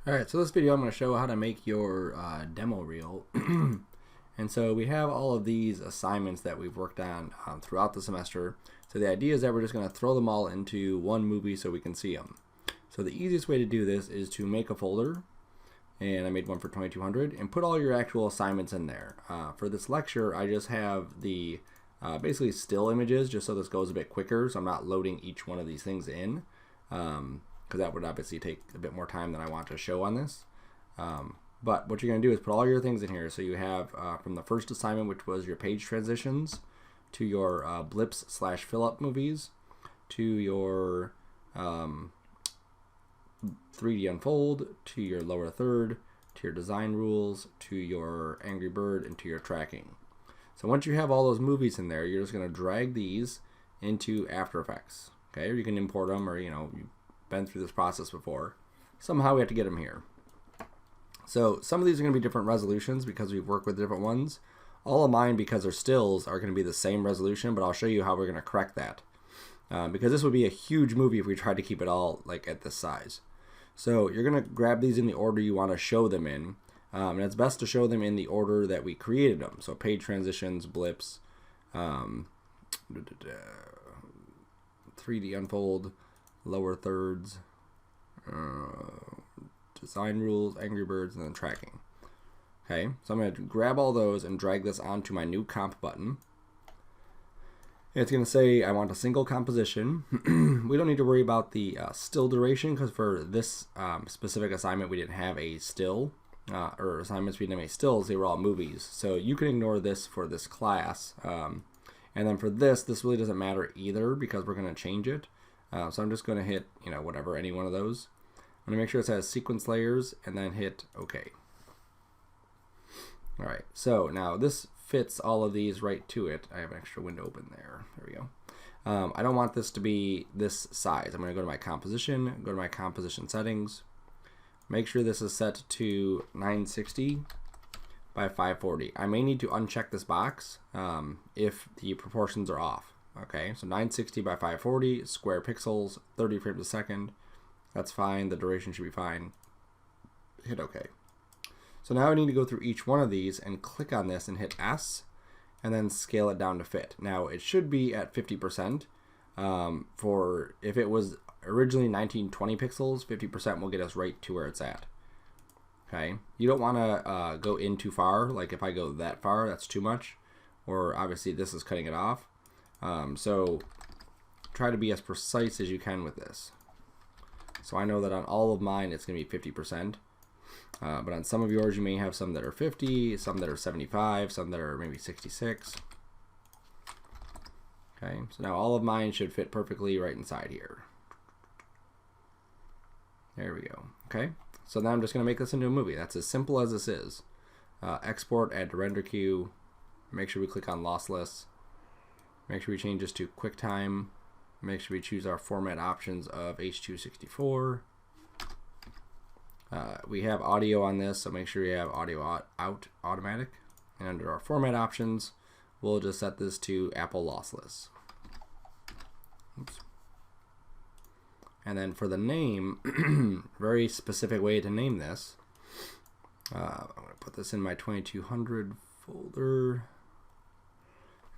Alright, so this video I'm going to show how to make your demo reel. And so we have all of these assignments that we've worked on throughout the semester. So the idea is that we're just going to throw them all into one movie so we can see them. So the easiest way to do this is to make a folder, and I made one for 2200, and put all your actual assignments in there. For this lecture, I just have the basically still images, just so this goes a bit quicker, so I'm not loading each one of these things in. Because that would obviously take a bit more time than I want to show on this. But what you're going to do is put all your things in here. So you have from the first assignment, which was your page transitions, to your blips / fill up movies, to your 3D unfold, to your lower third, to your design rules, to your Angry Bird, and to your tracking. So once you have all those movies in there, you're just going to drag these into After Effects. Okay, or you can import them, or you've been through this process before. Somehow we have to get them here. So some of these are going to be different resolutions because we've worked with different ones. All of mine, because they're stills, are going to be the same resolution, but I'll show you how we're going to correct that. Because this would be a huge movie if we tried to keep it all like at this size. So you're going to grab these in the order you want to show them in. And it's best to show them in the order that we created them. So page transitions, blips, 3D unfold, lower thirds, design rules, Angry Birds, and then tracking. Okay, so I'm going to grab all those and drag this onto my new comp button. It's going to say I want a single composition. We don't need to worry about the still duration, because for this specific assignment we didn't have a still, or assignments we didn't have any stills, they were all movies. So you can ignore this for this class. And then for this really doesn't matter either, because we're going to change it. So I'm just going to hit, whatever, any one of those. I'm going to make sure it says sequence layers, and then hit OK. All right, so now this fits all of these right to it. I have an extra window open there. There we go. I don't want this to be this size. I'm going to go to my composition, go to my composition settings. Make sure this is set to 960 by 540. I may need to uncheck this box if the proportions are off. Okay, so 960 by 540, square pixels, 30 frames a second. That's fine. The duration should be fine. Hit OK. So now I need to go through each one of these and click on this and hit S, and then scale it down to fit. Now it should be at 50%. For if it was originally 1920 pixels, 50% will get us right to where it's at. Okay, you don't want to go in too far. Like if I go that far, that's too much. Or obviously this is cutting it off. So try to be as precise as you can with this. So I know that on all of mine it's going to be 50%. But on some of yours you may have some that are 50, some that are 75, some that are maybe 66. Okay, so now all of mine should fit perfectly right inside here. There we go. Okay, so now I'm just going to make this into a movie. That's as simple as this is. Export, add to render queue. Make sure we click on lossless. Make sure we change this to QuickTime. Make sure we choose our format options of H.264. We have audio on this, so make sure you have audio out automatic. And under our format options, we'll just set this to Apple lossless. Oops. And then for the name, very specific way to name this. I'm going to put this in my 2200 folder.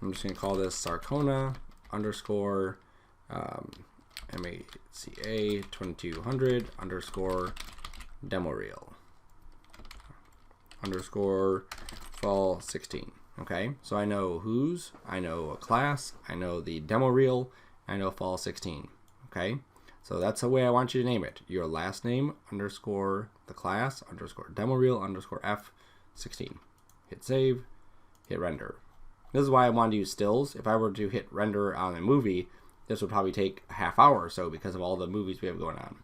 I'm just going to call this Sarcona underscore MACA 2200 underscore DemoReel underscore fall 16. Okay, so I know whose, I know a class, I know the demo reel, I know fall 16. Okay, so that's the way I want you to name it. Your last name underscore the class underscore demo reel underscore F16. Hit save, hit render. This is why I wanted to use stills. If I were to hit render on a movie, this would probably take a half hour or so because of all the movies we have going on.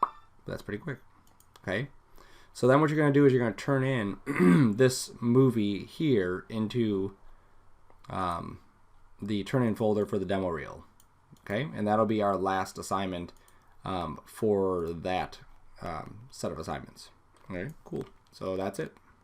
But that's pretty quick. Okay, so then what you're going to do is you're going to turn in this movie here into the turn-in folder for the demo reel. Okay, and that'll be our last assignment for that set of assignments. Okay, cool. So that's it.